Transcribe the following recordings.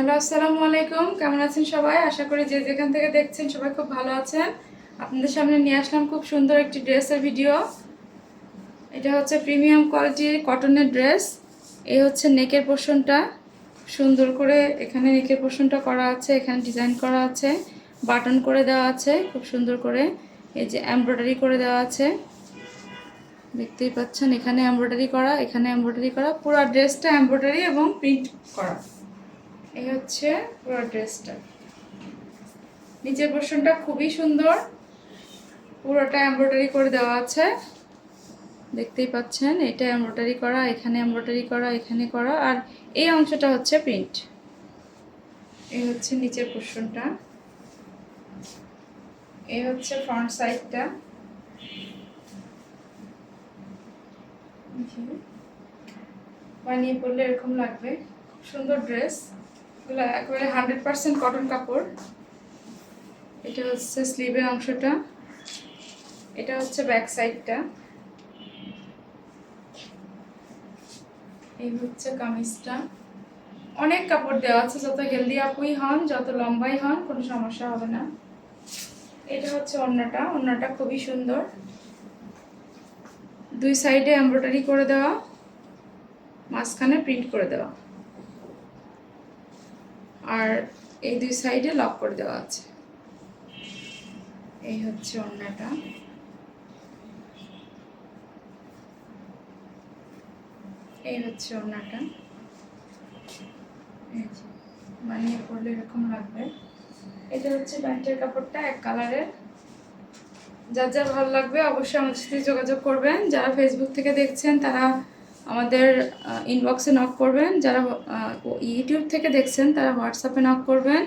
Hello, আসসালামু আলাইকুম। কেমন আছেন সবাই? আশা করি যে যেখান থেকে দেখছেন সবাই খুব ভালো আছেন। আপনাদের সামনে নিয়ে আসলাম খুব সুন্দর একটি ড্রেসের ভিডিও। এটা হচ্ছে প্রিমিয়াম কোয়ালিটির কটনের ড্রেস। এই হচ্ছে নেকের পোর্শনটা, সুন্দর করে এখানে নেকের পোর্শনটা করা আছে, এখানে ডিজাইন করা আছে, বাটন করে দেওয়া আছে খুব সুন্দর করে। এই যে এমব্রয়ডারি করে দেওয়া আছে, দেখতেই পাচ্ছেন। এখানে এমব্রয়ডারি করা, এখানে এমব্রয়ডারি করা, পুরো ড্রেসটা এমব্রয়ডারি এবং প্রিন্ট করা। এই হচ্ছে পুরো ড্রেসটা। নিচের পোর্শনটা খুবই সুন্দর, পুরোটা এমব্রয়ডারি করে দেওয়া আছে, দেখতেই পাচ্ছেন। এটা এমব্রয়ডারি করা, এখানে এমব্রয়ডারি করা, এখানে করা, আর এই অংশটা হচ্ছে প্রিন্ট। এই হচ্ছে নিচের পোর্শনটা, এই হচ্ছে ফ্রন্ট সাইডটা। বানিয়ে পরলে এরকম লাগবে, খুব সুন্দর ড্রেস। এগুলো একেবারে 100% কটন কাপড়। এটা হচ্ছে স্লিভের অংশটা, এটা হচ্ছে ব্যাক সাইডটা, এই হচ্ছে কামিজটা। অনেক কাপড় দেওয়া আছে, যত হেলদি আপুই হন, যত লম্বাই হন, কোনো সমস্যা হবে না। এটা হচ্ছে ওড়নাটা, ওড়নাটা খুবই সুন্দর, দুই সাইডে এমব্রয়ডারি করে দেওয়া, মাঝখানে প্রিন্ট করে দেওয়া, আর এই দুই সাইডে লক করে দেওয়া আছে। এই হচ্ছে ওড়নাটা, এই হচ্ছে ওড়নাটা। বানিয়ে পরলে এরকম লাগবে। এটা হচ্ছে প্যান্টের কাপড়টা, এক কালারের। যার যার ভালো লাগবে অবশ্যই আমাদের সাথে যোগাযোগ করবেন। যারা ফেসবুক থেকে দেখছেন তারা আমাদের ইনবক্সে নক করবেন, যারা ইউটিউব থেকে দেখছেন তারা হোয়াটসঅ্যাপে নক করবেন।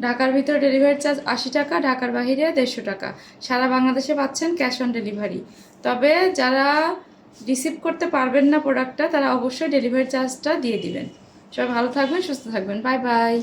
ঢাকার ভিতরে ডেলিভারি চার্জ 80 টাকা, ঢাকার বাইরে 150 টাকা। সারা বাংলাদেশে পাচ্ছেন ক্যাশ অন ডেলিভারি। তবে যারা রিসিভ করতে পারবেন না প্রোডাক্টটা, তারা অবশ্যই ডেলিভারি চার্জটা দিয়ে দিবেন। সবাই ভালো থাকবেন, সুস্থ থাকবেন। Bye bye.